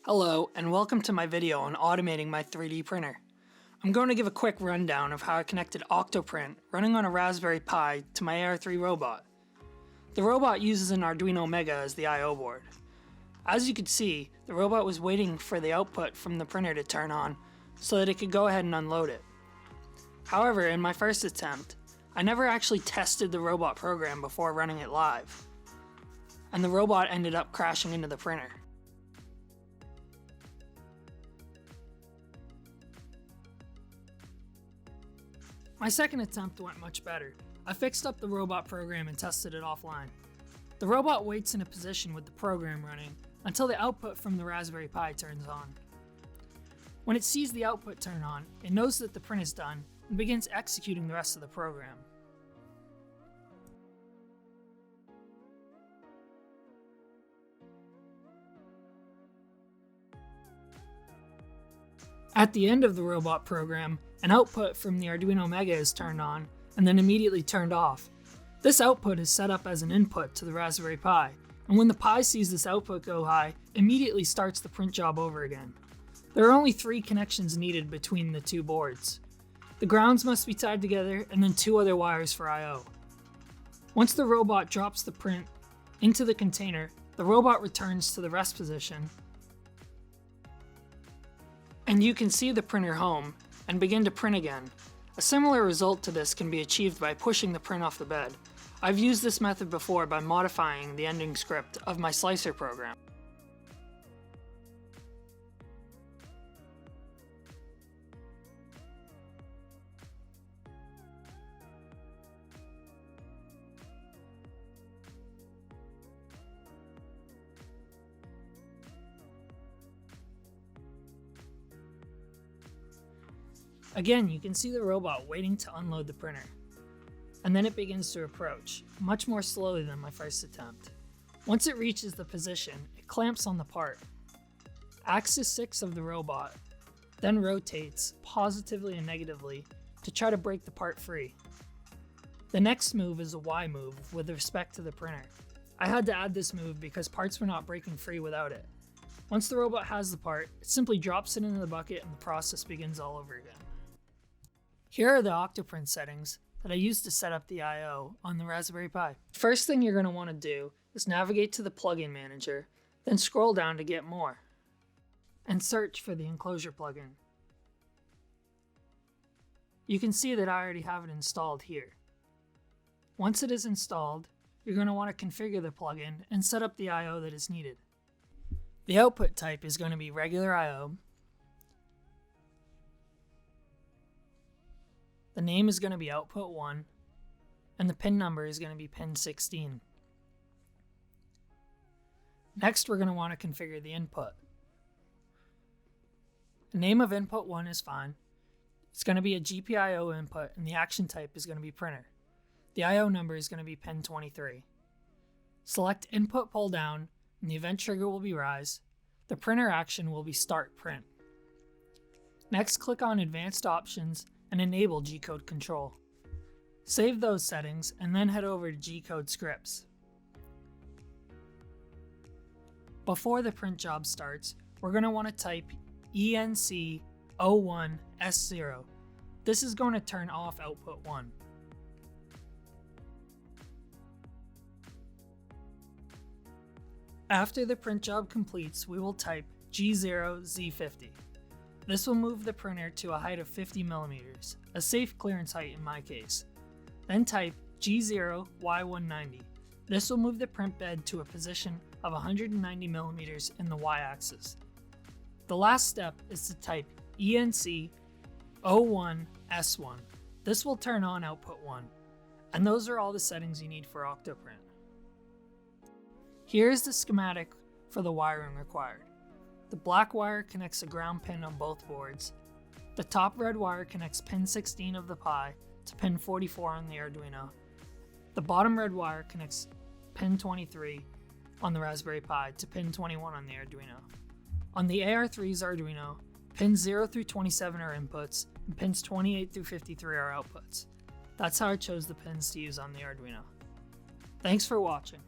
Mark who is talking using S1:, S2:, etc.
S1: Hello, and welcome to my video on automating my 3D printer. I'm going to give a quick rundown of how I connected Octoprint running on a Raspberry Pi to my AR3 robot. The robot uses an Arduino Mega as the I/O board. As you can see, the robot was waiting for the output from the printer to turn on so that it could go ahead and unload it. However, in my first attempt, I never actually tested the robot program before running it live, and the robot ended up crashing into the printer. My second attempt went much better. I fixed up the robot program and tested it offline. The robot waits in a position with the program running until the output from the Raspberry Pi turns on. When it sees the output turn on, it knows that the print is done and begins executing the rest of the program. At the end of the robot program, an output from the Arduino Mega is turned on and then immediately turned off. This output is set up as an input to the Raspberry Pi, and when the Pi sees this output go high, immediately starts the print job over again. There are only 3 connections needed between the 2 boards. The grounds must be tied together and then 2 other wires for I/O. Once the robot drops the print into the container, the robot returns to the rest position, and you can see the printer home and begin to print again. A similar result to this can be achieved by pushing the print off the bed. I've used this method before by modifying the ending script of my slicer program. Again, you can see the robot waiting to unload the printer, and then it begins to approach, much more slowly than my first attempt. Once it reaches the position, it clamps on the part. Axis 6 of the robot then rotates positively and negatively to try to break the part free. The next move is a Y move with respect to the printer. I had to add this move because parts were not breaking free without it. Once the robot has the part, it simply drops it into the bucket and the process begins all over again. Here are the Octoprint settings that I used to set up the I/O on the Raspberry Pi. First thing you're going to want to do is navigate to the Plugin Manager, then scroll down to Get More, and search for the Enclosure Plugin. You can see that I already have it installed here. Once it is installed, you're going to want to configure the plugin and set up the I/O that is needed. The output type is going to be regular I/O. The name is going to be output 1, and the pin number is going to be pin 16. Next, we're going to want to configure the input. The name of input 1 is fine. It's going to be a GPIO input, and the action type is going to be printer. The I/O number is going to be pin 23. Select input pull down, and the event trigger will be rise. The printer action will be start print. Next, click on Advanced Options and enable G-code control. Save those settings and then head over to G-code scripts. Before the print job starts, we're going to want to type ENC01S0. This is going to turn off output 1. After the print job completes, we will type G0Z50. This will move the printer to a height of 50 mm, a safe clearance height in my case. Then type G0Y190. This will move the print bed to a position of 190 mm in the Y-axis. The last step is to type ENC01S1. This will turn on output 1. And those are all the settings you need for Octoprint. Here is the schematic for the wiring required. The black wire connects a ground pin on both boards. The top red wire connects pin 16 of the Pi to pin 44 on the Arduino. The bottom red wire connects pin 23 on the Raspberry Pi to pin 21 on the Arduino. On the AR3's Arduino, pins 0 through 27 are inputs, and pins 28 through 53 are outputs. That's how I chose the pins to use on the Arduino. Thanks for watching.